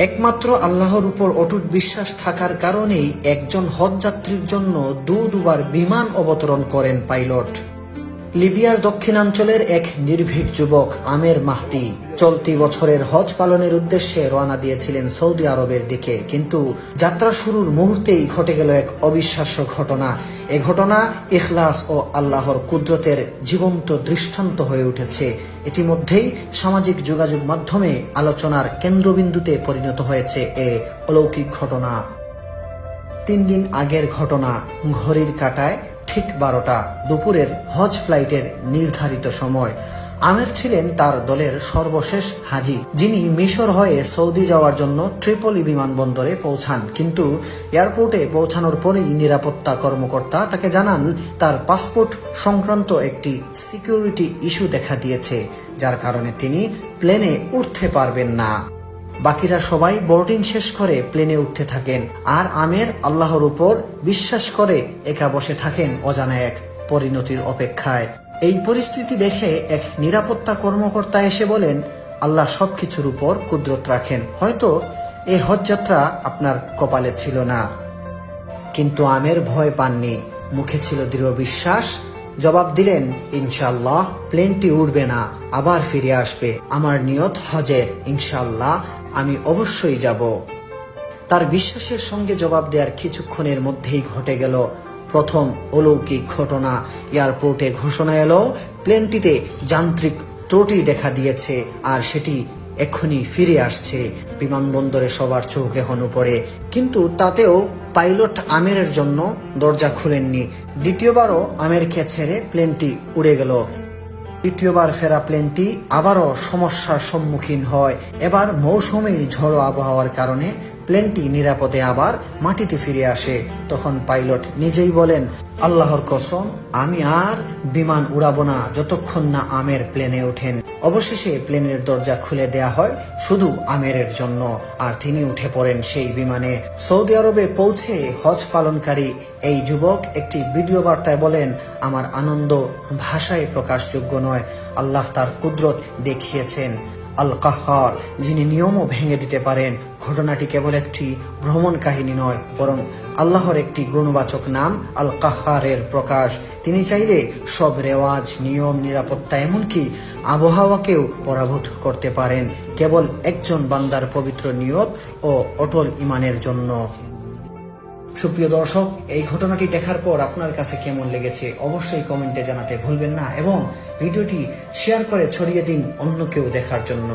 একমাত্র আল্লাহর উপর অটুট বিশ্বাস থাকার কারণেই একজন হজযাত্রীর জন্য দুবার বিমান অবতরণ করেন পাইলট। লিবিয়ার দক্ষিণাঞ্চলের এক নির্ভীক যুবক আমের মাহদি চলতি বছরের হজ পালনের উদ্দেশ্যে রওনা দিয়েছিলেন সৌদি আরবের দিকে, কিন্তু যাত্রা শুরুর মুহূর্তেই ঘটে গেল এক অবিশ্বাস্য ঘটনা। এ ঘটনা ইখলাস ও আল্লাহর কুদরতের জীবন্ত দৃষ্টান্ত হয়ে উঠেছে। ইতিমধ্যেই সামাজিক যোগাযোগ মাধ্যমে আলোচনার কেন্দ্রবিন্দুতে পরিণত হয়েছে এ অলৌকিক ঘটনা। 3 দিন আগের ঘটনা। ঘড়ির কাঁটায় ঠিক 12টা, দুপুরের হজ ফ্লাইটের নির্ধারিত সময়। আমের ছিলেন তার দলের সর্বশেষ হাজি, যিনি মিশর হয়ে সৌদি যাওয়ার জন্য ট্রিপলি বিমানবন্দরে পৌঁছান। কিন্তু এয়ারপোর্টে পৌঁছানোর পরেই নিরাপত্তা কর্মকর্তা তাকে জানান তার পাসপোর্ট সংক্রান্ত একটি সিকিউরিটি ইস্যু দেখা দিয়েছে, যার কারণে তিনি প্লেনে উঠতে পারবেন না। বাকিরা সবাই বোর্ডিং শেষ করে প্লেনে উঠতে থাকেন, আর আমের আল্লাহর উপর বিশ্বাস করে একা বসে থাকেন অজানা এক পরিণতির অপেক্ষায়। এই পরিস্থিতি দেখে এক নিরাপত্তা কর্মকর্তা এসে বলেন, আল্লাহ সবকিছুর উপর কুদরত রাখেন, হয়তো এই হজযাত্রা আপনার কপালে ছিল না। কিন্তু আমের ভয় পাননি, মুখে ছিল দৃঢ় বিশ্বাস। জবাব দিলেন, ইনশাআল্লাহ প্লেনটি উড়বে না, আবার ফিরে আসবে। আমার নিয়ত হজের, ইনশাআল্লাহ আমি অবশ্যই যাব। তার বিশ্বাসের সঙ্গে জবাব দেওয়ার কিছুক্ষণের মধ্যেই ঘটে গেল প্রথম অলৌকিক ঘটনা। এয়ারপোর্টে ঘোষণা এলো প্লেনটিতে যান্ত্রিক ত্রুটি দেখা দিয়েছে, আর সেটি এক্ষুনি ফিরে আসছে। বিমানবন্দরে সবার চোখ এখন উপরে, কিন্তু তাতেও পাইলট আমেরের জন্য দরজা খুলেননি। দ্বিতীয়বারও আমেরকে ছেড়ে প্লেনটি উড়ে গেল। তৃতীয়বার ফেরা প্লেনটি আবারও সমস্যার সম্মুখীন হয়। এবার মৌসুমী ঝড়ো আবহাওয়ার কারণে প্লেনটি নিরাপদে আবার মাটিতে ফিরে আসে। তখন পাইলট নিজেই বলেন, আল্লাহর কসম, আমি আর বিমান উড়াবো না যতক্ষণ না আমের প্লেনে ওঠেন। অবশেষে প্লেনের দরজা খুলে দেয়া হয় শুধু আমেরের জন্য, আর তিনি উঠে পড়েন সেই বিমানে। সৌদি আরবে পৌঁছে হজ পালনকারী এই যুবক একটি ভিডিও বার্তায় বলেন, আমার আনন্দ ভাষায় প্রকাশযোগ্য নয়। আল্লাহ তার কুদরত দেখিয়েছেন। আল কাহ্হার, যিনি নিয়মও ভেঙে দিতে পারেন। ঘটনাটি কেবল একটি ভ্রমণ কাহিনী নয়, বরং আল্লাহর একটি গুণবাচক নাম আল কাহ্হারের প্রকাশ। তিনি চাইলে সব রেওয়াজ, নিয়ম, নিরাপত্তা, এমনকি আবহাওয়াকেও পরাভূত করতে পারেন, কেবল একজন বান্দার পবিত্র নিয়ত ও অটল ঈমানের জন্য। সুপ্রিয় দর্শক, এই ঘটনাটি দেখার পর আপনার কাছে কেমন লেগেছে অবশ্যই কমেন্টে জানাতে ভুলবেন না, এবং ভিডিওটি শেয়ার করে ছড়িয়ে দিন অন্য কেউ দেখার জন্য।